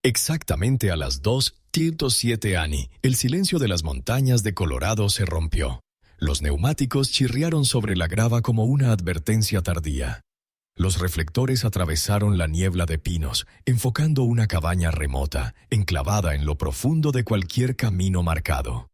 Exactamente a las 2:07 AM, el silencio de las montañas de Colorado se rompió. Los neumáticos chirriaron sobre la grava como una advertencia tardía. Los reflectores atravesaron la niebla de pinos, enfocando una cabaña remota, enclavada en lo profundo de cualquier camino marcado.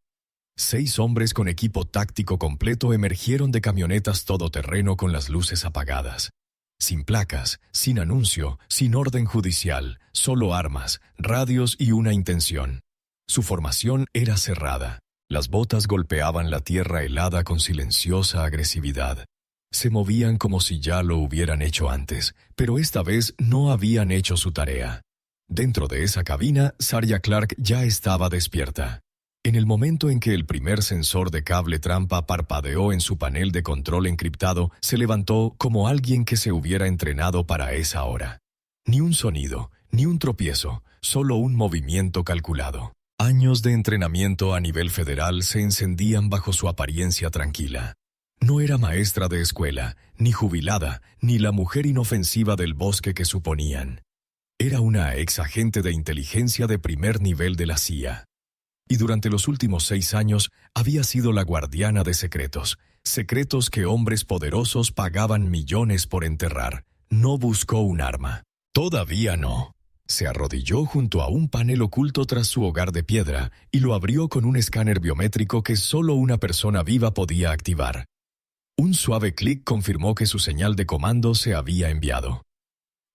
6 hombres con equipo táctico completo emergieron de camionetas todoterreno con las luces apagadas. Sin placas, sin anuncio, sin orden judicial, solo armas, radios y una intención. Su formación era cerrada. Las botas golpeaban la tierra helada con silenciosa agresividad. Se movían como si ya lo hubieran hecho antes, pero esta vez no habían hecho su tarea. Dentro de esa cabina, Sarja Clark ya estaba despierta. En el momento en que el primer sensor de cable trampa parpadeó en su panel de control encriptado, se levantó como alguien que se hubiera entrenado para esa hora. Ni un sonido, ni un tropiezo, solo un movimiento calculado. Años de entrenamiento a nivel federal se encendían bajo su apariencia tranquila. No era maestra de escuela, ni jubilada, ni la mujer inofensiva del bosque que suponían. Era una ex agente de inteligencia de primer nivel de la CIA. Y durante los últimos 6 años había sido la guardiana de secretos, secretos que hombres poderosos pagaban millones por enterrar. No buscó un arma. Todavía no. Se arrodilló junto a un panel oculto tras su hogar de piedra y lo abrió con un escáner biométrico que solo una persona viva podía activar. Un suave clic confirmó que su señal de comando se había enviado.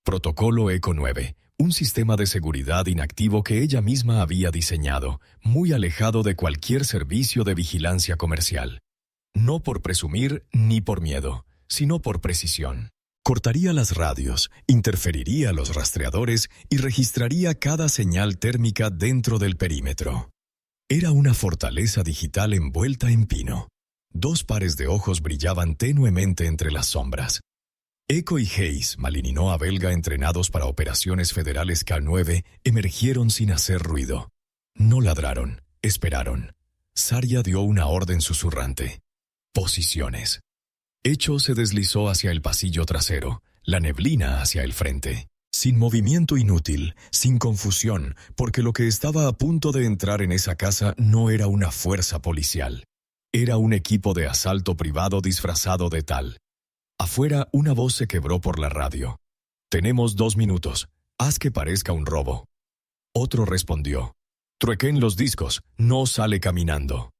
Protocolo ECO 9, un sistema de seguridad inactivo que ella misma había diseñado, muy alejado de cualquier servicio de vigilancia comercial. No por presumir ni por miedo, sino por precisión. Cortaría las radios, interferiría los rastreadores y registraría cada señal térmica dentro del perímetro. Era una fortaleza digital envuelta en pino. 2 pares de ojos brillaban tenuemente entre las sombras. Echo y Hayes, malininoa belga entrenados para operaciones federales K9, emergieron sin hacer ruido. No ladraron, esperaron. Sarja dio una orden susurrante. Posiciones. Echo se deslizó hacia el pasillo trasero, la neblina hacia el frente. Sin movimiento inútil, sin confusión, porque lo que estaba a punto de entrar en esa casa no era una fuerza policial. Era un equipo de asalto privado disfrazado de tal. Afuera, una voz se quebró por la radio. «Tenemos 2 minutos. Haz que parezca un robo». Otro respondió. «Truequen los discos. No sale caminando».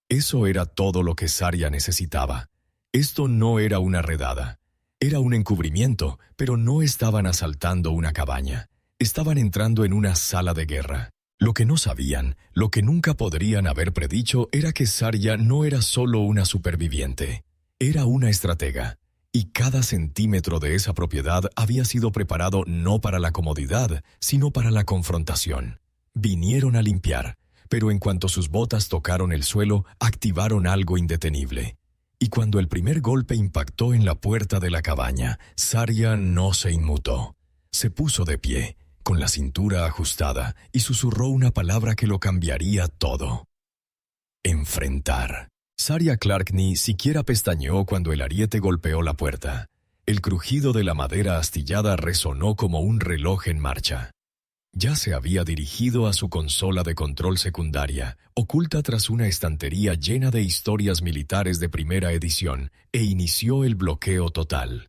Eso era todo lo que Sarja necesitaba. Esto no era una redada. Era un encubrimiento, pero no estaban asaltando una cabaña. Estaban entrando en una sala de guerra. Lo que no sabían, lo que nunca podrían haber predicho, era que Sarja no era solo una superviviente. Era una estratega. Y cada centímetro de esa propiedad había sido preparado no para la comodidad, sino para la confrontación. Vinieron a limpiar, pero en cuanto sus botas tocaron el suelo, activaron algo indetenible. Y cuando el primer golpe impactó en la puerta de la cabaña, Sarja no se inmutó. Se puso de pie, con la cintura ajustada, y susurró una palabra que lo cambiaría todo. Enfrentar. Sarja Clark ni siquiera pestañeó cuando el ariete golpeó la puerta. El crujido de la madera astillada resonó como un reloj en marcha. Ya se había dirigido a su consola de control secundaria, oculta tras una estantería llena de historias militares de primera edición, e inició el bloqueo total.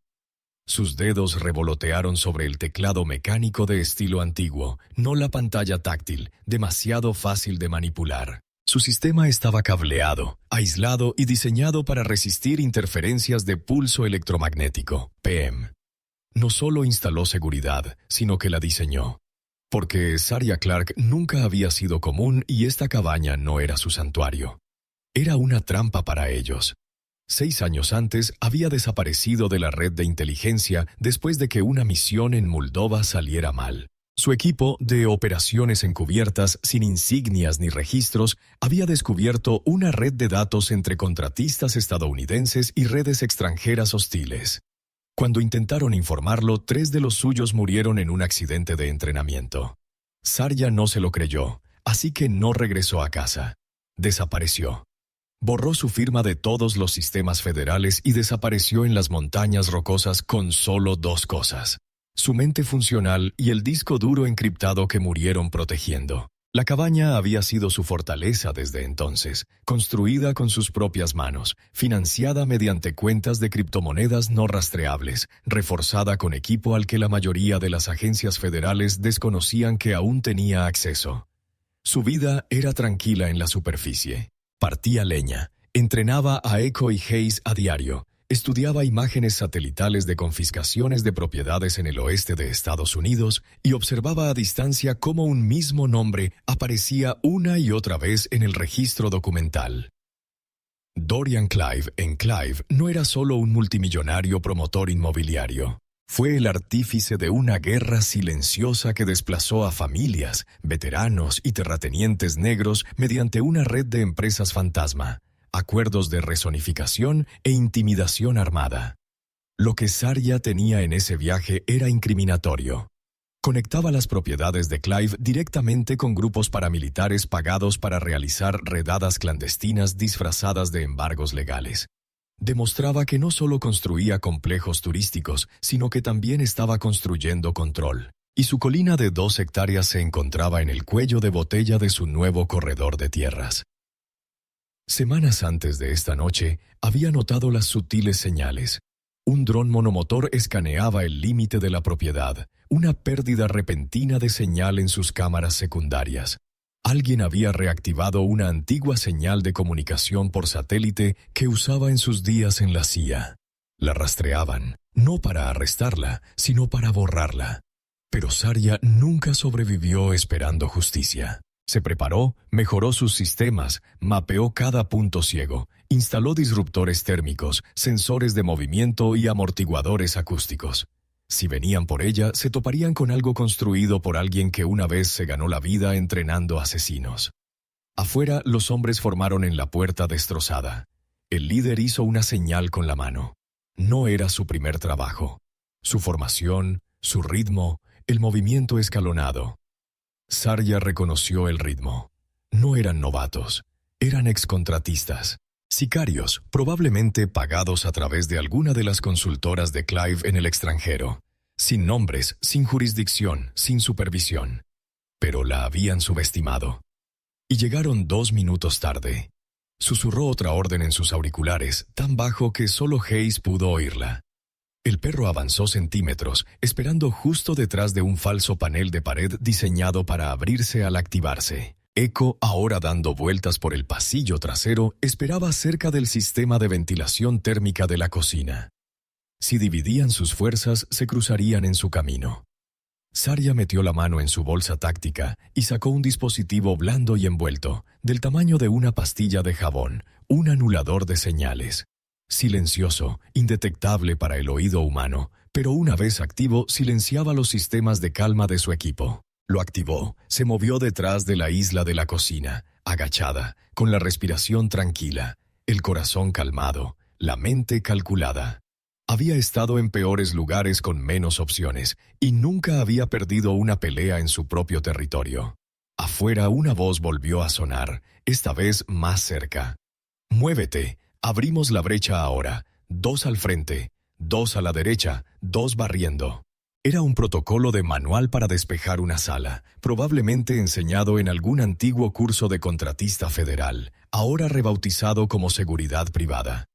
Sus dedos revolotearon sobre el teclado mecánico de estilo antiguo, no la pantalla táctil, demasiado fácil de manipular. Su sistema estaba cableado, aislado y diseñado para resistir interferencias de pulso electromagnético, PM. No solo instaló seguridad, sino que la diseñó. Porque Sarja Clark nunca había sido común y esta cabaña no era su santuario. Era una trampa para ellos. 6 años antes había desaparecido de la red de inteligencia después de que una misión en Moldova saliera mal. Su equipo de operaciones encubiertas, sin insignias ni registros, había descubierto una red de datos entre contratistas estadounidenses y redes extranjeras hostiles. Cuando intentaron informarlo, 3 de los suyos murieron en un accidente de entrenamiento. Sarja no se lo creyó, así que no regresó a casa. Desapareció. Borró su firma de todos los sistemas federales y desapareció en las montañas rocosas con solo 2 cosas: su mente funcional y el disco duro encriptado que murieron protegiendo. La cabaña había sido su fortaleza desde entonces, construida con sus propias manos, financiada mediante cuentas de criptomonedas no rastreables, reforzada con equipo al que la mayoría de las agencias federales desconocían que aún tenía acceso. Su vida era tranquila en la superficie. Partía leña, entrenaba a Echo y Hayes a diario, estudiaba imágenes satelitales de confiscaciones de propiedades en el oeste de Estados Unidos y observaba a distancia cómo un mismo nombre aparecía una y otra vez en el registro documental. Dorian Clive en Clive no era solo un multimillonario promotor inmobiliario. Fue el artífice de una guerra silenciosa que desplazó a familias, veteranos y terratenientes negros mediante una red de empresas fantasma, acuerdos de rezonificación e intimidación armada. Lo que Zarya tenía en ese viaje era incriminatorio. Conectaba las propiedades de Clive directamente con grupos paramilitares pagados para realizar redadas clandestinas disfrazadas de embargos legales. Demostraba que no solo construía complejos turísticos, sino que también estaba construyendo control. Y su colina de 2 hectáreas se encontraba en el cuello de botella de su nuevo corredor de tierras. Semanas antes de esta noche, había notado las sutiles señales. Un dron monomotor escaneaba el límite de la propiedad, una pérdida repentina de señal en sus cámaras secundarias. Alguien había reactivado una antigua señal de comunicación por satélite que usaba en sus días en la CIA. La rastreaban, no para arrestarla, sino para borrarla. Pero Zarya nunca sobrevivió esperando justicia. Se preparó, mejoró sus sistemas, mapeó cada punto ciego, instaló disruptores térmicos, sensores de movimiento y amortiguadores acústicos. Si venían por ella, se toparían con algo construido por alguien que una vez se ganó la vida entrenando asesinos. Afuera, los hombres formaron en la puerta destrozada. El líder hizo una señal con la mano. No era su primer trabajo. Su formación, su ritmo, el movimiento escalonado. Zarya reconoció el ritmo. No eran novatos, eran excontratistas. Sicarios, probablemente pagados a través de alguna de las consultoras de Clive en el extranjero. Sin nombres, sin jurisdicción, sin supervisión. Pero la habían subestimado. Y llegaron 2 minutos tarde. Susurró otra orden en sus auriculares, tan bajo que solo Hayes pudo oírla. El perro avanzó centímetros, esperando justo detrás de un falso panel de pared diseñado para abrirse al activarse. Echo, ahora dando vueltas por el pasillo trasero, esperaba cerca del sistema de ventilación térmica de la cocina. Si dividían sus fuerzas, se cruzarían en su camino. Zarya metió la mano en su bolsa táctica y sacó un dispositivo blando y envuelto, del tamaño de una pastilla de jabón, un anulador de señales. Silencioso, indetectable para el oído humano, pero una vez activo silenciaba los sistemas de calma de su equipo. Lo activó, se movió detrás de la isla de la cocina, agachada, con la respiración tranquila, el corazón calmado, la mente calculada. Había estado en peores lugares con menos opciones, y nunca había perdido una pelea en su propio territorio. Afuera una voz volvió a sonar, esta vez más cerca. «Muévete, abrimos la brecha ahora, 2 al frente, 2 a la derecha, 2 barriendo». Era un protocolo de manual para despejar una sala, probablemente enseñado en algún antiguo curso de contratista federal, ahora rebautizado como seguridad privada.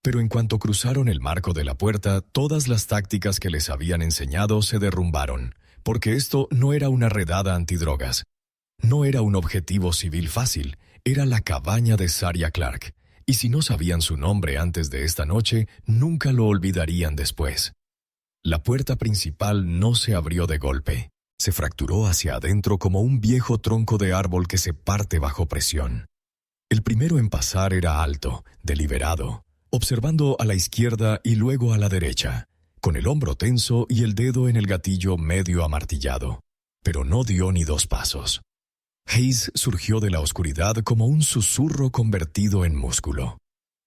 Pero en cuanto cruzaron el marco de la puerta, todas las tácticas que les habían enseñado se derrumbaron, porque esto no era una redada antidrogas. No era un objetivo civil fácil, era la cabaña de Zarya Clark, y si no sabían su nombre antes de esta noche, nunca lo olvidarían después. La puerta principal no se abrió de golpe. Se fracturó hacia adentro como un viejo tronco de árbol que se parte bajo presión. El primero en pasar era alto, deliberado, observando a la izquierda y luego a la derecha, con el hombro tenso y el dedo en el gatillo medio amartillado. Pero no dio ni 2 pasos. Hayes surgió de la oscuridad como un susurro convertido en músculo.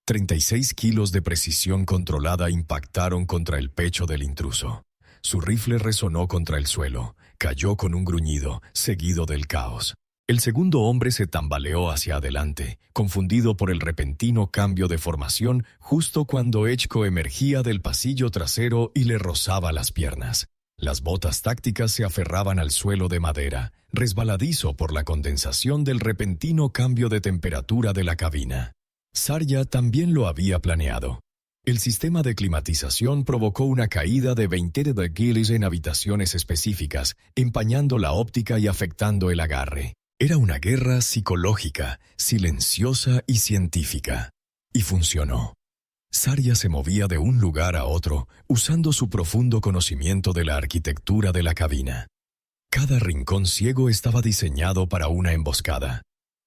36 kilos de precisión controlada impactaron contra el pecho del intruso. Su rifle resonó contra el suelo, cayó con un gruñido, seguido del caos. El segundo hombre se tambaleó hacia adelante, confundido por el repentino cambio de formación justo cuando Echko emergía del pasillo trasero y le rozaba las piernas. Las botas tácticas se aferraban al suelo de madera, resbaladizo por la condensación del repentino cambio de temperatura de la cabina. Zarya también lo había planeado. El sistema de climatización provocó una caída de 20 degrees en habitaciones específicas, empañando la óptica y afectando el agarre. Era una guerra psicológica, silenciosa y científica. Y funcionó. Zarya se movía de un lugar a otro, usando su profundo conocimiento de la arquitectura de la cabina. Cada rincón ciego estaba diseñado para una emboscada.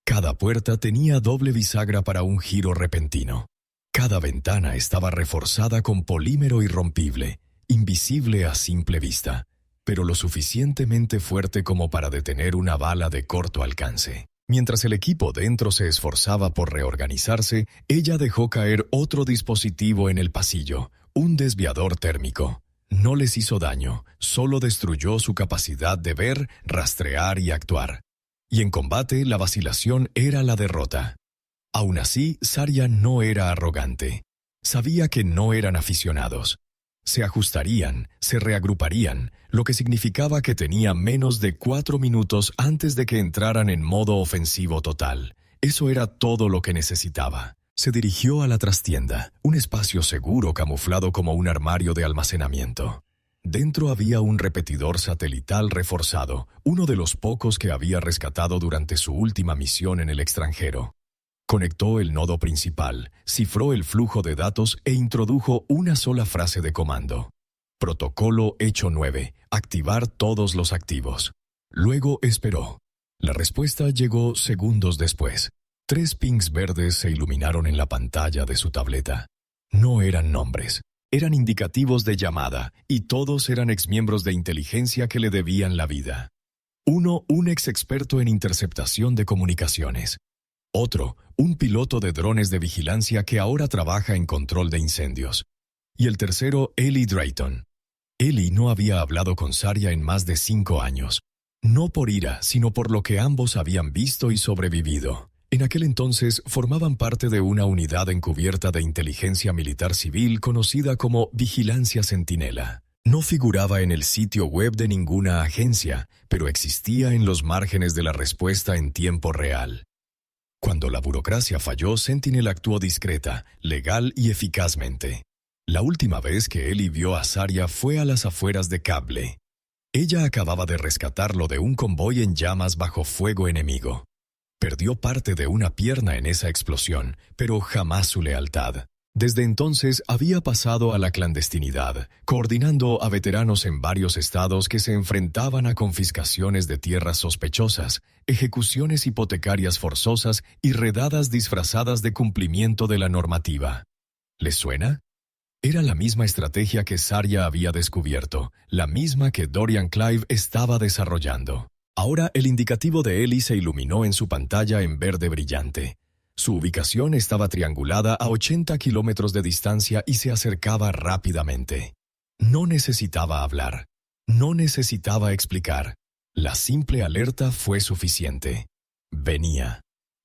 Cada puerta tenía doble bisagra para un giro repentino. Cada ventana estaba reforzada con polímero irrompible, invisible a simple vista, pero lo suficientemente fuerte como para detener una bala de corto alcance. Mientras el equipo dentro se esforzaba por reorganizarse, ella dejó caer otro dispositivo en el pasillo, un desviador térmico. No les hizo daño, solo destruyó su capacidad de ver, rastrear y actuar. Y en combate, la vacilación era la derrota. Aún así, Zarya no era arrogante. Sabía que no eran aficionados. Se ajustarían, se reagruparían, lo que significaba que tenía menos de 4 minutos antes de que entraran en modo ofensivo total. Eso era todo lo que necesitaba. Se dirigió a la trastienda, un espacio seguro camuflado como un armario de almacenamiento. Dentro había un repetidor satelital reforzado, uno de los pocos que había rescatado durante su última misión en el extranjero. Conectó el nodo principal, cifró el flujo de datos e introdujo una sola frase de comando. Protocolo hecho 9. Activar todos los activos. Luego esperó. La respuesta llegó segundos después. 3 pings verdes se iluminaron en la pantalla de su tableta. No eran nombres. Eran indicativos de llamada, y todos eran exmiembros de inteligencia que le debían la vida. Uno, un ex experto en interceptación de comunicaciones. Otro, un piloto de drones de vigilancia que ahora trabaja en control de incendios. Y el tercero, Ellie Drayton. Ellie no había hablado con Zarya en más de 5 años. No por ira, sino por lo que ambos habían visto y sobrevivido. En aquel entonces formaban parte de una unidad encubierta de inteligencia militar civil conocida como Vigilancia Centinela. No figuraba en el sitio web de ninguna agencia, pero existía en los márgenes de la respuesta en tiempo real. Cuando la burocracia falló, Sentinel actuó discreta, legal y eficazmente. La última vez que Ellie vio a Zarya fue a las afueras de Cable. Ella acababa de rescatarlo de un convoy en llamas bajo fuego enemigo. Perdió parte de una pierna en esa explosión, pero jamás su lealtad. Desde entonces había pasado a la clandestinidad, coordinando a veteranos en varios estados que se enfrentaban a confiscaciones de tierras sospechosas, ejecuciones hipotecarias forzosas y redadas disfrazadas de cumplimiento de la normativa. ¿Les suena? Era la misma estrategia que Zarya había descubierto, la misma que Dorian Clive estaba desarrollando. Ahora el indicativo de Ellie se iluminó en su pantalla en verde brillante. Su ubicación estaba triangulada a 80 kilómetros de distancia y se acercaba rápidamente. No necesitaba hablar. No necesitaba explicar. La simple alerta fue suficiente. Venía.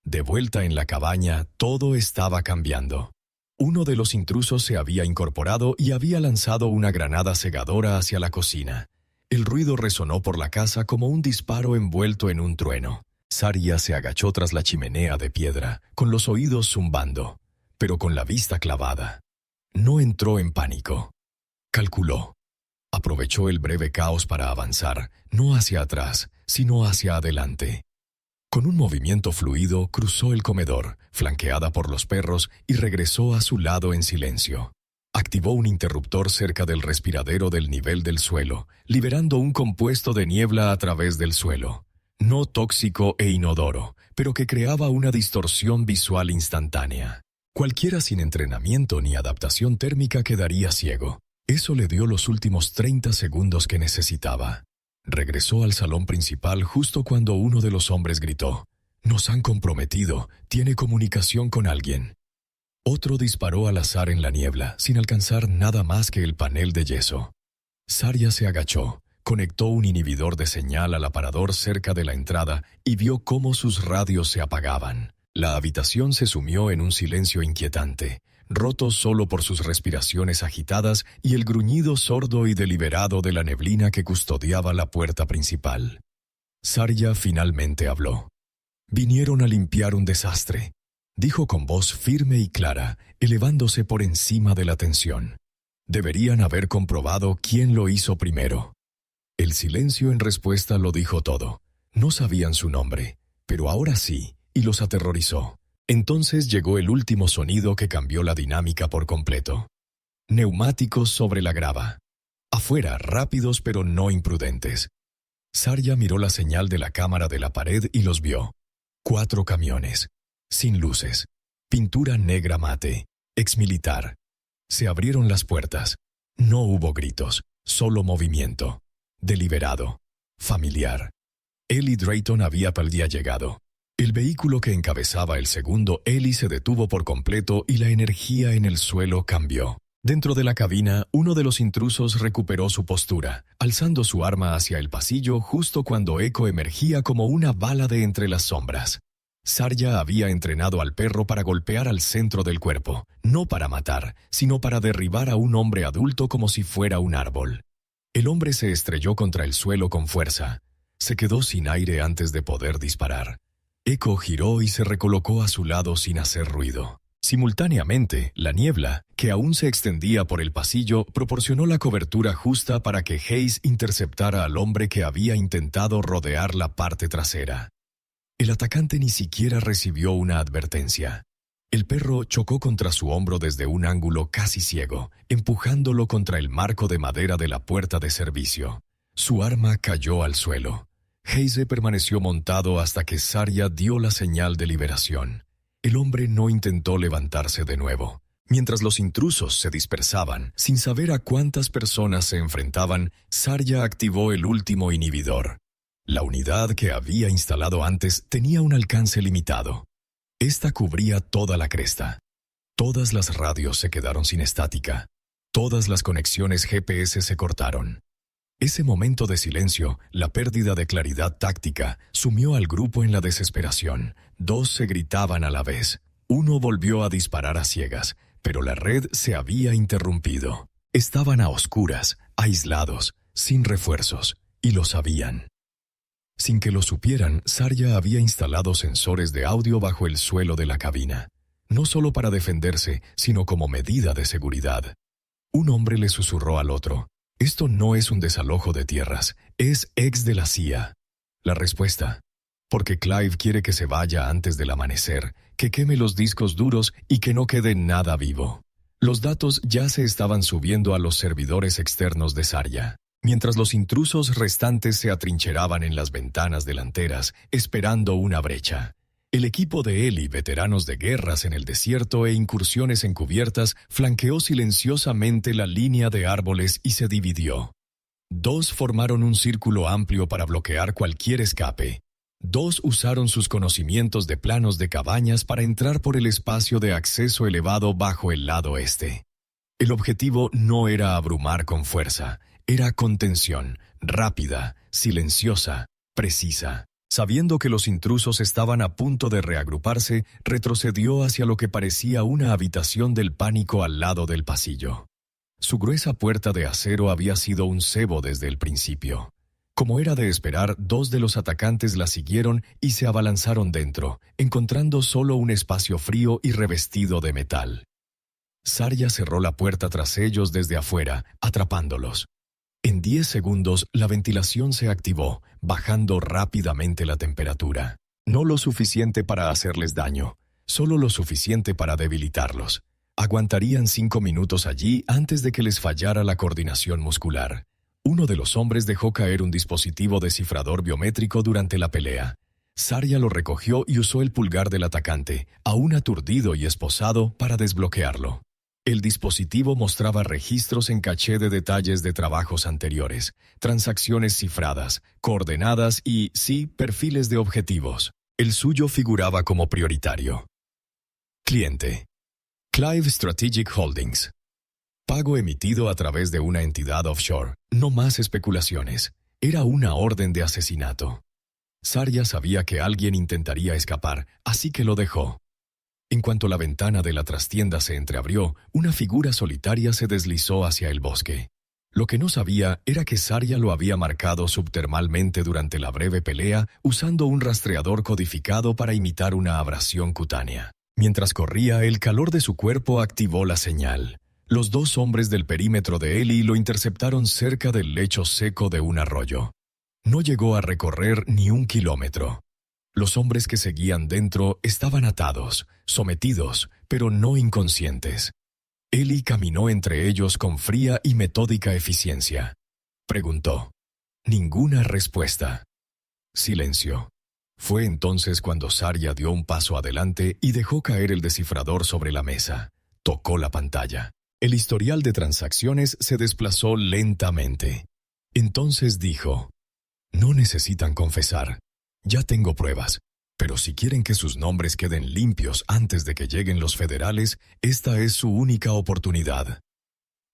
De vuelta en la cabaña, todo estaba cambiando. Uno de los intrusos se había incorporado y había lanzado una granada cegadora hacia la cocina. El ruido resonó por la casa como un disparo envuelto en un trueno. Zarya se agachó tras la chimenea de piedra, con los oídos zumbando, pero con la vista clavada. No entró en pánico. Calculó. Aprovechó el breve caos para avanzar, no hacia atrás, sino hacia adelante. Con un movimiento fluido, cruzó el comedor, flanqueada por los perros, y regresó a su lado en silencio. Activó un interruptor cerca del respiradero del nivel del suelo, liberando un compuesto de niebla a través del suelo. No tóxico e inodoro, pero que creaba una distorsión visual instantánea. Cualquiera sin entrenamiento ni adaptación térmica quedaría ciego. Eso le dio los últimos 30 segundos que necesitaba. Regresó al salón principal justo cuando uno de los hombres gritó: «Nos han comprometido, tiene comunicación con alguien». Otro disparó al azar en la niebla, sin alcanzar nada más que el panel de yeso. Zarya se agachó. Conectó un inhibidor de señal al aparador cerca de la entrada y vio cómo sus radios se apagaban. La habitación se sumió en un silencio inquietante. roto solo por sus respiraciones agitadas y el gruñido sordo y deliberado de la neblina que custodiaba la puerta principal. Sarja finalmente habló. «Vinieron a limpiar un desastre», dijo con voz firme y clara, elevándose por encima de la tensión. «Deberían haber comprobado quién lo hizo primero». El silencio en respuesta lo dijo todo. No sabían su nombre, pero ahora sí, y los aterrorizó. Entonces llegó el último sonido que cambió la dinámica por completo. Neumáticos sobre la grava. Afuera, rápidos pero no imprudentes. Sarja miró la señal de la cámara de la pared y los vio. 4 camiones, sin luces, pintura negra mate, exmilitar. Se abrieron las puertas. No hubo gritos, solo movimiento. Deliberado, familiar. Eli Drayton había llegado. El vehículo que encabezaba el segundo Eli se detuvo por completo y la energía en el suelo cambió. Dentro de la cabina, uno de los intrusos recuperó su postura, alzando su arma hacia el pasillo justo cuando Echo emergía como una bala de entre las sombras. Sarja había entrenado al perro para golpear al centro del cuerpo, no para matar, sino para derribar a un hombre adulto como si fuera un árbol. El hombre se estrelló contra el suelo con fuerza. Se quedó sin aire antes de poder disparar. Echo giró y se recolocó a su lado sin hacer ruido. Simultáneamente, la niebla, que aún se extendía por el pasillo, proporcionó la cobertura justa para que Hayes interceptara al hombre que había intentado rodear la parte trasera. El atacante ni siquiera recibió una advertencia. El perro chocó contra su hombro desde un ángulo casi ciego, empujándolo contra el marco de madera de la puerta de servicio. Su arma cayó al suelo. Hayes permaneció montado hasta que Sarja dio la señal de liberación. El hombre no intentó levantarse de nuevo. Mientras los intrusos se dispersaban, sin saber a cuántas personas se enfrentaban, Sarja activó el último inhibidor. La unidad que había instalado antes tenía un alcance limitado. Esta cubría toda la cresta. Todas las radios se quedaron sin estática. Todas las conexiones GPS se cortaron. Ese momento de silencio, la pérdida de claridad táctica, sumió al grupo en la desesperación. 2 se gritaban a la vez. Uno volvió a disparar a ciegas, pero la red se había interrumpido. Estaban a oscuras, aislados, sin refuerzos, y lo sabían. Sin que lo supieran, Sarja había instalado sensores de audio bajo el suelo de la cabina, no solo para defenderse, sino como medida de seguridad. Un hombre le susurró al otro: «Esto no es un desalojo de tierras, es ex de la CIA». La respuesta: «Porque Clive quiere que se vaya antes del amanecer, que queme los discos duros y que no quede nada vivo». Los datos ya se estaban subiendo a los servidores externos de Sarja, mientras los intrusos restantes se atrincheraban en las ventanas delanteras, esperando una brecha. El equipo de Eli, veteranos de guerras en el desierto e incursiones encubiertas, flanqueó silenciosamente la línea de árboles y se dividió. 2 formaron un círculo amplio para bloquear cualquier escape. 2 usaron sus conocimientos de planos de cabañas para entrar por el espacio de acceso elevado bajo el lado este. El objetivo no era abrumar con fuerza, era contención, rápida, silenciosa, precisa. Sabiendo que los intrusos estaban a punto de reagruparse, retrocedió hacia lo que parecía una habitación del pánico al lado del pasillo. Su gruesa puerta de acero había sido un cebo desde el principio. Como era de esperar, 2 de los atacantes la siguieron y se abalanzaron dentro, encontrando solo un espacio frío y revestido de metal. Sarja cerró la puerta tras ellos desde afuera, atrapándolos. En 10 segundos, la ventilación se activó, bajando rápidamente la temperatura. No lo suficiente para hacerles daño, solo lo suficiente para debilitarlos. Aguantarían 5 minutos allí antes de que les fallara la coordinación muscular. Uno de los hombres dejó caer un dispositivo descifrador biométrico durante la pelea. Sarja lo recogió y usó el pulgar del atacante, aún aturdido y esposado, para desbloquearlo. El dispositivo mostraba registros en caché de detalles de trabajos anteriores, transacciones cifradas, coordenadas y, sí, perfiles de objetivos. El suyo figuraba como prioritario. Cliente: Clive Strategic Holdings. Pago emitido a través de una entidad offshore. No más especulaciones. Era una orden de asesinato. Sarja sabía que alguien intentaría escapar, así que lo dejó. En cuanto la ventana de la trastienda se entreabrió, una figura solitaria se deslizó hacia el bosque. Lo que no sabía era que Zarya lo había marcado subtermalmente durante la breve pelea usando un rastreador codificado para imitar una abrasión cutánea. Mientras corría, el calor de su cuerpo activó la señal. Los dos hombres del perímetro de Eli lo interceptaron cerca del lecho seco de un arroyo. No llegó a recorrer ni 1 kilómetro. Los hombres que seguían dentro estaban atados, sometidos, pero no inconscientes. Eli caminó entre ellos con fría y metódica eficiencia. Preguntó. Ninguna respuesta. Silencio. Fue entonces cuando Zarya dio un paso adelante y dejó caer el descifrador sobre la mesa. Tocó la pantalla. El historial de transacciones se desplazó lentamente. Entonces dijo: «No necesitan confesar. Ya tengo pruebas. Pero si quieren que sus nombres queden limpios antes de que lleguen los federales, esta es su única oportunidad».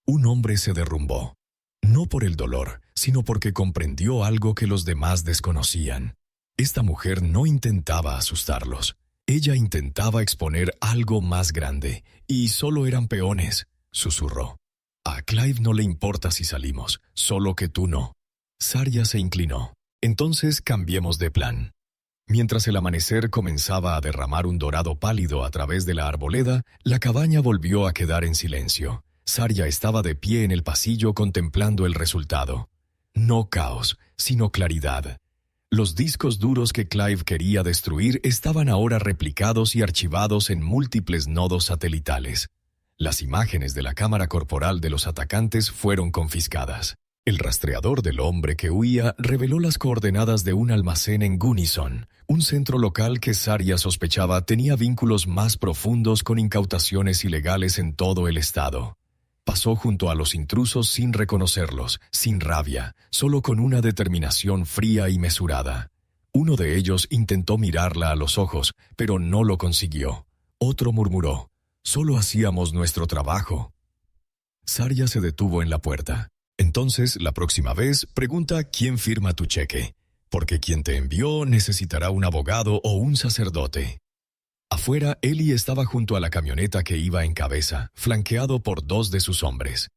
Un hombre se derrumbó. No por el dolor, sino porque comprendió algo que los demás desconocían. Esta mujer no intentaba asustarlos. Ella intentaba exponer algo más grande, y solo eran peones, susurró. A Clive no le importa si salimos, solo que tú no. Zarya se inclinó. Entonces cambiemos de plan. Mientras el amanecer comenzaba a derramar un dorado pálido a través de la arboleda, la cabaña volvió a quedar en silencio. Zarya estaba de pie en el pasillo contemplando el resultado. No caos, sino claridad. Los discos duros que Clive quería destruir estaban ahora replicados y archivados en múltiples nodos satelitales. Las imágenes de la cámara corporal de los atacantes fueron confiscadas. El rastreador del hombre que huía reveló las coordenadas de un almacén en Gunnison, un centro local que Zarya sospechaba tenía vínculos más profundos con incautaciones ilegales en todo el estado. Pasó junto a los intrusos sin reconocerlos, sin rabia, solo con una determinación fría y mesurada. Uno de ellos intentó mirarla a los ojos, pero no lo consiguió. Otro murmuró: «Solo hacíamos nuestro trabajo». Zarya se detuvo en la puerta. Entonces, la próxima vez, pregunta quién firma tu cheque, porque quien te envió necesitará un abogado o un sacerdote. Afuera, Eli estaba junto a la camioneta que iba en cabeza, flanqueado por 2 de sus hombres.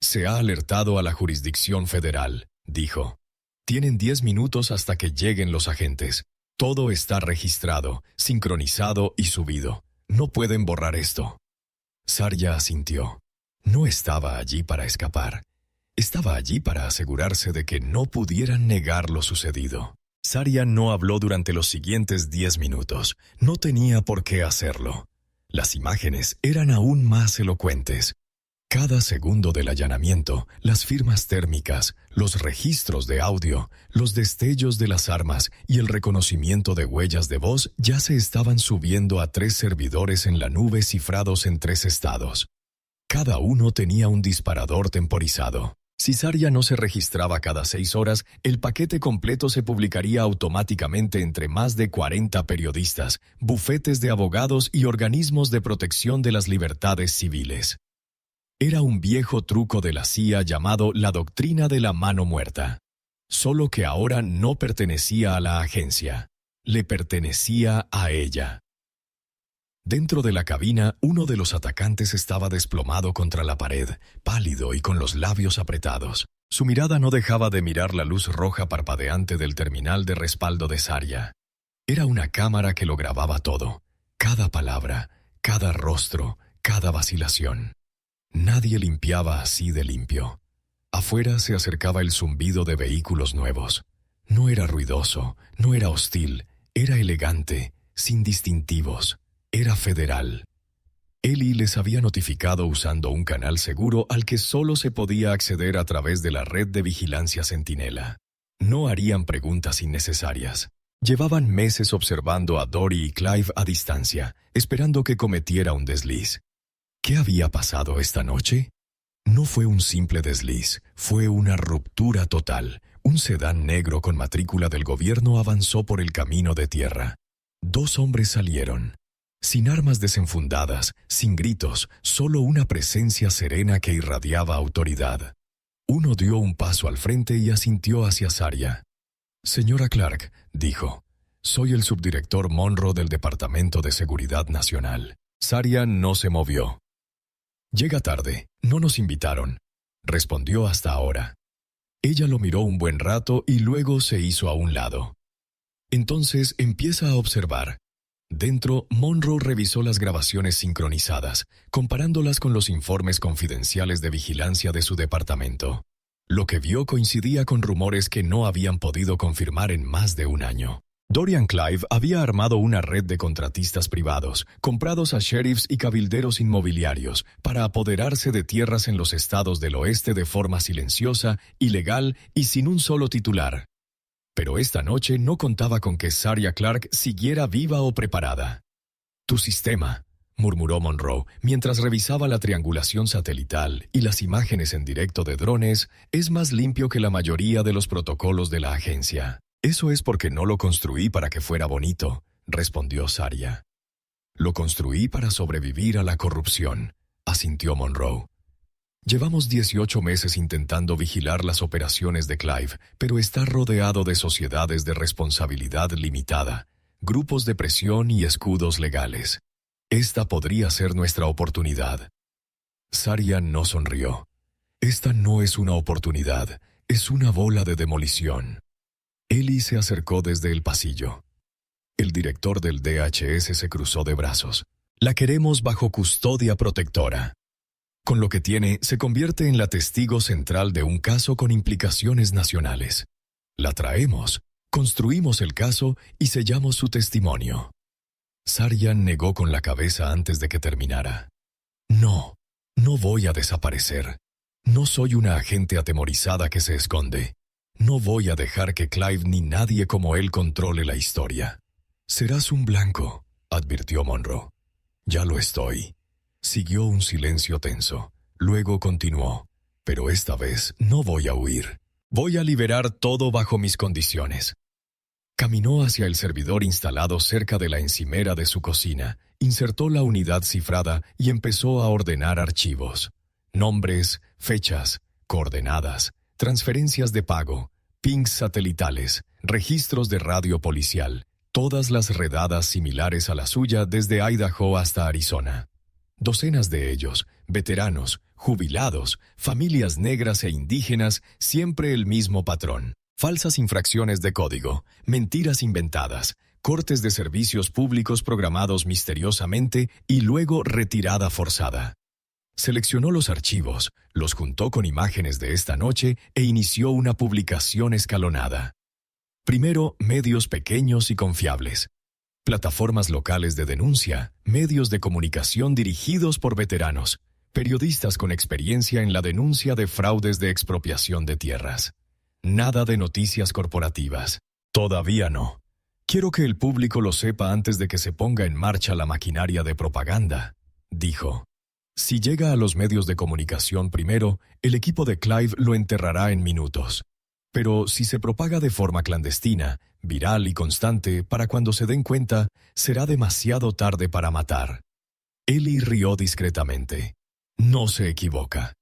«Se ha alertado a la jurisdicción federal», dijo. «Tienen 10 minutos hasta que lleguen los agentes. Todo está registrado, sincronizado y subido. No pueden borrar esto». Zarya asintió. No estaba allí para escapar. Estaba allí para asegurarse de que no pudieran negar lo sucedido. Zarya no habló durante los siguientes 10 minutos. No tenía por qué hacerlo. Las imágenes eran aún más elocuentes. Cada segundo del allanamiento, las firmas térmicas, los registros de audio, los destellos de las armas y el reconocimiento de huellas de voz ya se estaban subiendo a 3 servidores en la nube cifrados en 3 estados. Cada uno tenía un disparador temporizado. Si Zarya no se registraba cada 6 horas, el paquete completo se publicaría automáticamente entre más de 40 periodistas, bufetes de abogados y organismos de protección de las libertades civiles. Era un viejo truco de la CIA llamado la doctrina de la mano muerta. Solo que ahora no pertenecía a la agencia. Le pertenecía a ella. Dentro de la cabina, uno de los atacantes estaba desplomado contra la pared, pálido y con los labios apretados. Su mirada no dejaba de mirar la luz roja parpadeante del terminal de respaldo de Zarya. Era una cámara que lo grababa todo. Cada palabra, cada rostro, cada vacilación. Nadie limpiaba así de limpio. Afuera se acercaba el zumbido de vehículos nuevos. No era ruidoso, no era hostil, era elegante, sin distintivos. Era federal. Eli les había notificado usando un canal seguro al que solo se podía acceder a través de la red de vigilancia Centinela. No harían preguntas innecesarias. Llevaban meses observando a Dory y Clive a distancia, esperando que cometiera un desliz. ¿Qué había pasado esta noche? No fue un simple desliz, fue una ruptura total. Un sedán negro con matrícula del gobierno avanzó por el camino de tierra. 2 hombres salieron. Sin armas desenfundadas, sin gritos, solo una presencia serena que irradiaba autoridad. Uno dio un paso al frente y asintió hacia Zarya. «Señora Clark», dijo, Soy el subdirector Monroe del Departamento de Seguridad Nacional. Saria no se movió. Llega tarde, no nos invitaron, respondió hasta ahora. Ella lo miró un buen rato y luego se hizo a un lado. Entonces empieza a observar. Dentro, Monroe revisó las grabaciones sincronizadas, comparándolas con los informes confidenciales de vigilancia de su departamento. Lo que vio coincidía con rumores que no habían podido confirmar en más de un año. Dorian Clive había armado una red de contratistas privados, comprados a sheriffs y cabilderos inmobiliarios, para apoderarse de tierras en los estados del oeste de forma silenciosa, ilegal y sin un solo titular. Pero esta noche no contaba con que Saria Clark siguiera viva o preparada. «Tu sistema», murmuró Monroe, mientras revisaba la triangulación satelital y las imágenes en directo de drones, «es más limpio que la mayoría de los protocolos de la agencia». «Eso es porque no lo construí para que fuera bonito», respondió Saria. «Lo construí para sobrevivir a la corrupción», asintió Monroe. «Llevamos 18 meses intentando vigilar las operaciones de Clive, pero está rodeado de sociedades de responsabilidad limitada, grupos de presión y escudos legales. Esta podría ser nuestra oportunidad». Saria no sonrió. «Esta no es una oportunidad, es una bola de demolición». Ellie se acercó desde el pasillo. El director del DHS se cruzó de brazos. «La queremos bajo custodia protectora. Con lo que tiene, se convierte en la testigo central de un caso con implicaciones nacionales. La traemos, construimos el caso y sellamos su testimonio». Saria negó con la cabeza antes de que terminara. «No, no voy a desaparecer. No soy una agente atemorizada que se esconde. No voy a dejar que Clive ni nadie como él controle la historia». «Serás un blanco», advirtió Monroe. «Ya lo estoy». Siguió un silencio tenso. Luego continuó. «Pero esta vez no voy a huir. Voy a liberar todo bajo mis condiciones». Caminó hacia el servidor instalado cerca de la encimera de su cocina, insertó la unidad cifrada y empezó a ordenar archivos. Nombres, fechas, coordenadas, transferencias de pago, pings satelitales, registros de radio policial, todas las redadas similares a la suya desde Idaho hasta Arizona. Docenas de ellos, veteranos, jubilados, familias negras e indígenas, siempre el mismo patrón. Falsas infracciones de código, mentiras inventadas, cortes de servicios públicos programados misteriosamente y luego retirada forzada. Seleccionó los archivos, los juntó con imágenes de esta noche e inició una publicación escalonada. Primero, medios pequeños y confiables. Plataformas locales de denuncia, medios de comunicación dirigidos por veteranos, periodistas con experiencia en la denuncia de fraudes de expropiación de tierras. Nada de noticias corporativas. Todavía no. Quiero que el público lo sepa antes de que se ponga en marcha la maquinaria de propaganda, dijo. Si llega a los medios de comunicación primero, el equipo de Clive lo enterrará en minutos. Pero si se propaga de forma clandestina, viral y constante, para cuando se den cuenta, será demasiado tarde para matar. Ellie rió discretamente. No se equivoca.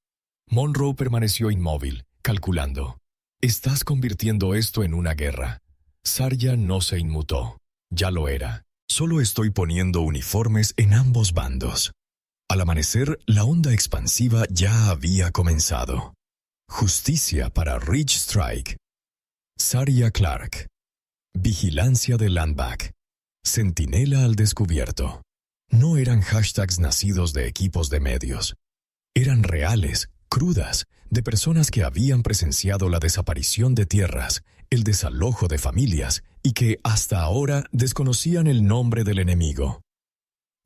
Monroe permaneció inmóvil, calculando. Estás convirtiendo esto en una guerra. Saria no se inmutó. Ya lo era. Solo estoy poniendo uniformes en ambos bandos. Al amanecer, la onda expansiva ya había comenzado. Justicia para Rich Strike. Saria Clark. Vigilancia de Landback. Centinela al descubierto. No eran hashtags nacidos de equipos de medios. Eran reales, crudas, de personas que habían presenciado la desaparición de tierras, el desalojo de familias y que hasta ahora desconocían el nombre del enemigo.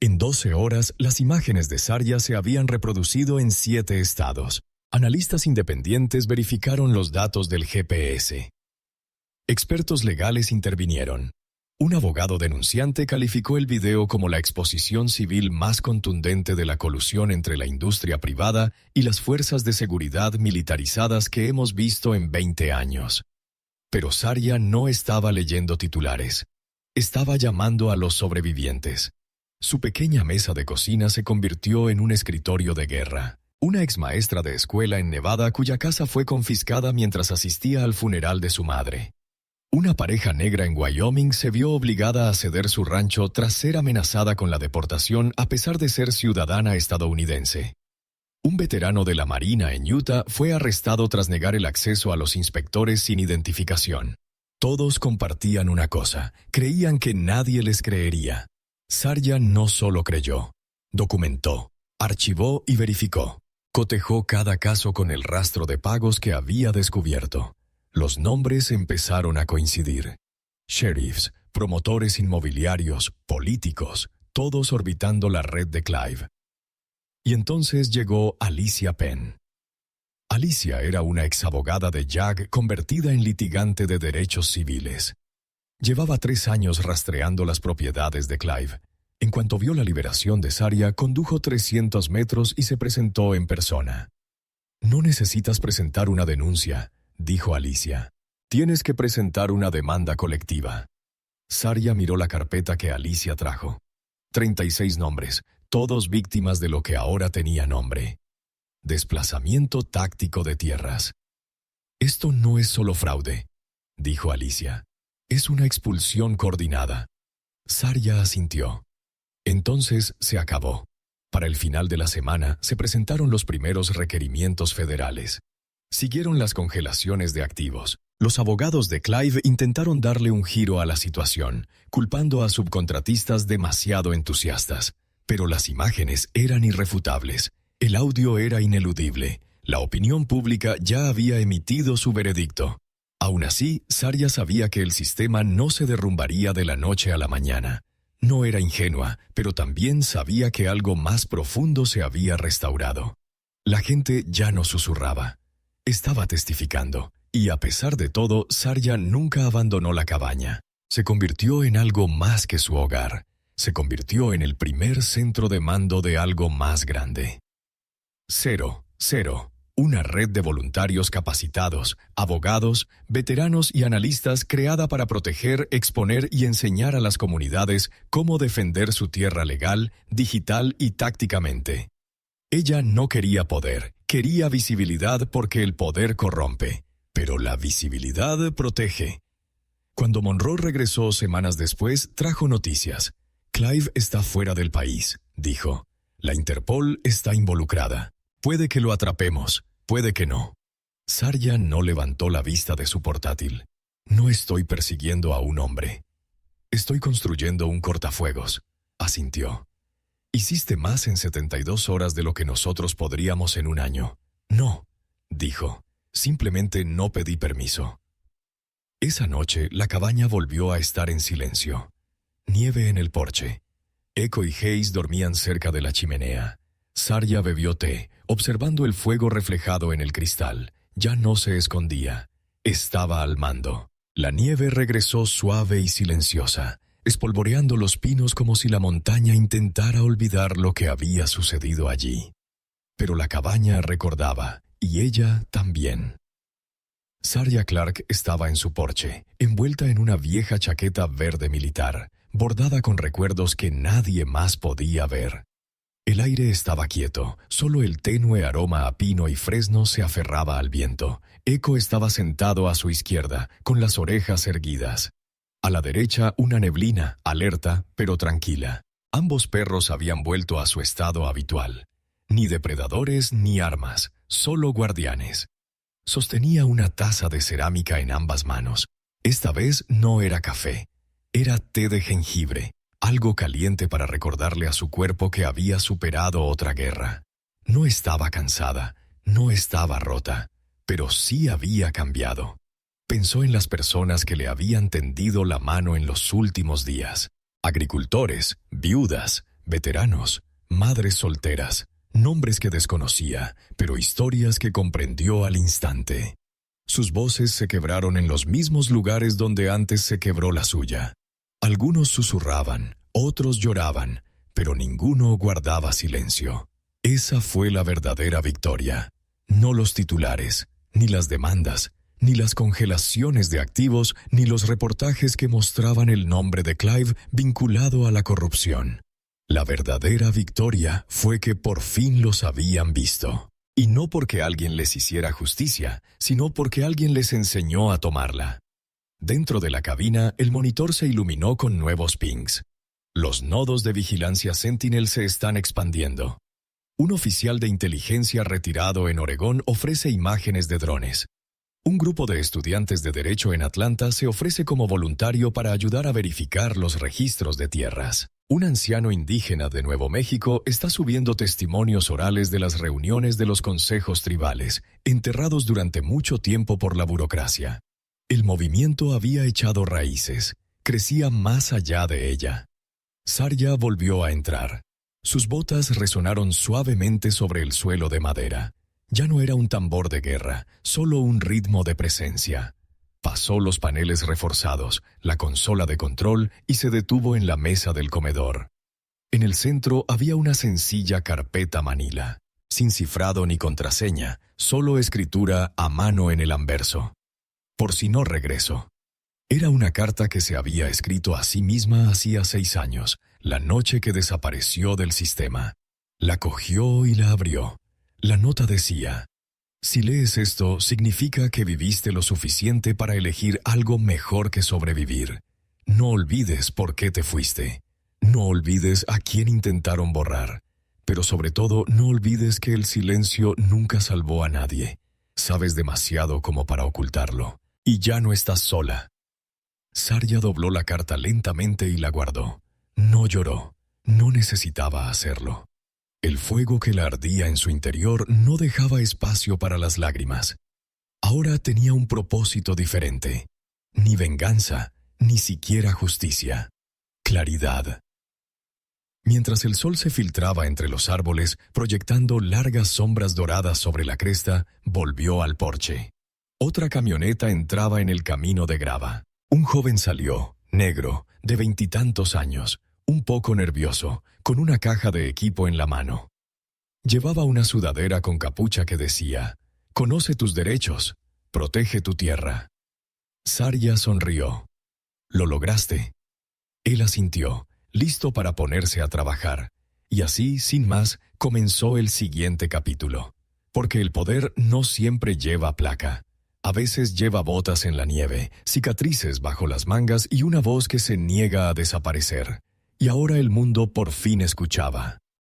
En 12 horas, las imágenes de Saria se habían reproducido en 7 estados. Analistas independientes verificaron los datos del GPS. Expertos legales intervinieron. Un abogado denunciante calificó el video como la exposición civil más contundente de la colusión entre la industria privada y las fuerzas de seguridad militarizadas que hemos visto en 20 años. Pero Saria no estaba leyendo titulares. Estaba llamando a los sobrevivientes. Su pequeña mesa de cocina se convirtió en un escritorio de guerra. Una exmaestra de escuela en Nevada cuya casa fue confiscada mientras asistía al funeral de su madre. Una pareja negra en Wyoming se vio obligada a ceder su rancho tras ser amenazada con la deportación a pesar de ser ciudadana estadounidense. Un veterano de la Marina en Utah fue arrestado tras negar el acceso a los inspectores sin identificación. Todos compartían una cosa: creían que nadie les creería. Zarya no solo creyó, documentó, archivó y verificó. Cotejó cada caso con el rastro de pagos que había descubierto. Los nombres empezaron a coincidir. Sheriffs, promotores inmobiliarios, políticos, todos orbitando la red de Clive. Y entonces llegó Alicia Penn. Alicia era una exabogada de Jack convertida en litigante de derechos civiles. Llevaba 3 años rastreando las propiedades de Clive. En cuanto vio la liberación de Zarya, condujo 300 metros y se presentó en persona. «No necesitas presentar una denuncia», dijo Alicia. «Tienes que presentar una demanda colectiva». Zarya miró la carpeta que Alicia trajo. 36 nombres, todos víctimas de lo que ahora tenía nombre: desplazamiento táctico de tierras. «Esto no es solo fraude», dijo Alicia. «Es una expulsión coordinada». Zarya asintió. Entonces se acabó. Para el final de la semana se presentaron los primeros requerimientos federales. Siguieron las congelaciones de activos. Los abogados de Clive intentaron darle un giro a la situación, culpando a subcontratistas demasiado entusiastas. Pero las imágenes eran irrefutables. El audio era ineludible. La opinión pública ya había emitido su veredicto. Aún así, Zarya sabía que el sistema no se derrumbaría de la noche a la mañana. No era ingenua, pero también sabía que algo más profundo se había restaurado. La gente ya no susurraba. Estaba testificando, y a pesar de todo, Zarya nunca abandonó la cabaña. Se convirtió en algo más que su hogar. Se convirtió en el primer centro de mando de algo más grande. 0, una red de voluntarios capacitados, abogados, veteranos y analistas creada para proteger, exponer y enseñar a las comunidades cómo defender su tierra legal, digital y tácticamente. Ella no quería poder, quería visibilidad porque el poder corrompe, pero la visibilidad protege. Cuando Monroe regresó semanas después, trajo noticias. «Clive está fuera del país», dijo. «La Interpol está involucrada. Puede que lo atrapemos, puede que no». Zarya no levantó la vista de su portátil. «No estoy persiguiendo a un hombre. Estoy construyendo un cortafuegos», asintió. «Hiciste más en 72 horas de lo que nosotros podríamos en un año». «No», dijo. «Simplemente no pedí permiso». Esa noche, la cabaña volvió a estar en silencio. Nieve en el porche. Echo y Hayes dormían cerca de la chimenea. Zarya bebió té, observando el fuego reflejado en el cristal. Ya no se escondía. Estaba al mando. La nieve regresó suave y silenciosa, espolvoreando los pinos como si la montaña intentara olvidar lo que había sucedido allí. Pero la cabaña recordaba, y ella también. Zarya Clark estaba en su porche, envuelta en una vieja chaqueta verde militar, bordada con recuerdos que nadie más podía ver. El aire estaba quieto, solo el tenue aroma a pino y fresno se aferraba al viento. Echo estaba sentado a su izquierda, con las orejas erguidas. A la derecha, una neblina, alerta, pero tranquila. Ambos perros habían vuelto a su estado habitual. Ni depredadores ni armas, solo guardianes. Sostenía una taza de cerámica en ambas manos. Esta vez no era café, era té de jengibre. Algo caliente para recordarle a su cuerpo que había superado otra guerra. No estaba cansada, no estaba rota, pero sí había cambiado. Pensó en las personas que le habían tendido la mano en los últimos días. Agricultores, viudas, veteranos, madres solteras, nombres que desconocía, pero historias que comprendió al instante. Sus voces se quebraron en los mismos lugares donde antes se quebró la suya. Algunos susurraban, otros lloraban, pero ninguno guardaba silencio. Esa fue la verdadera victoria. No los titulares, ni las demandas, ni las congelaciones de activos, ni los reportajes que mostraban el nombre de Clive vinculado a la corrupción. La verdadera victoria fue que por fin los habían visto. Y no porque alguien les hiciera justicia, sino porque alguien les enseñó a tomarla. Dentro de la cabina, el monitor se iluminó con nuevos pings. Los nodos de vigilancia Sentinel se están expandiendo. Un oficial de inteligencia retirado en Oregón ofrece imágenes de drones. Un grupo de estudiantes de Derecho en Atlanta se ofrece como voluntario para ayudar a verificar los registros de tierras. Un anciano indígena de Nuevo México está subiendo testimonios orales de las reuniones de los consejos tribales, enterrados durante mucho tiempo por la burocracia. El movimiento había echado raíces, crecía más allá de ella. Sarya volvió a entrar. Sus botas resonaron suavemente sobre el suelo de madera. Ya no era un tambor de guerra, solo un ritmo de presencia. Pasó los paneles reforzados, la consola de control y se detuvo en la mesa del comedor. En el centro había una sencilla carpeta manila, sin cifrado ni contraseña, solo escritura a mano en el anverso. Por si no regreso. Era una carta que se había escrito a sí misma hacía 6 años, la noche que desapareció del sistema. La cogió y la abrió. La nota decía: si lees esto, significa que viviste lo suficiente para elegir algo mejor que sobrevivir. No olvides por qué te fuiste. No olvides a quién intentaron borrar. Pero sobre todo, no olvides que el silencio nunca salvó a nadie. Sabes demasiado como para ocultarlo. Y ya no estás sola. Sarya dobló la carta lentamente y la guardó. No lloró. No necesitaba hacerlo. El fuego que la ardía en su interior no dejaba espacio para las lágrimas. Ahora tenía un propósito diferente. Ni venganza, ni siquiera justicia. Claridad. Mientras el sol se filtraba entre los árboles, proyectando largas sombras doradas sobre la cresta, volvió al porche. Otra camioneta entraba en el camino de grava. Un joven salió, negro, de 20 y tantos años, un poco nervioso, con una caja de equipo en la mano. Llevaba una sudadera con capucha que decía: «Conoce tus derechos, protege tu tierra». Sarya sonrió. «Lo lograste». Él asintió, listo para ponerse a trabajar. Y así, sin más, comenzó el siguiente capítulo. Porque el poder no siempre lleva placa. A veces lleva botas en la nieve, cicatrices bajo las mangas y una voz que se niega a desaparecer. Y ahora el mundo por fin escuchaba.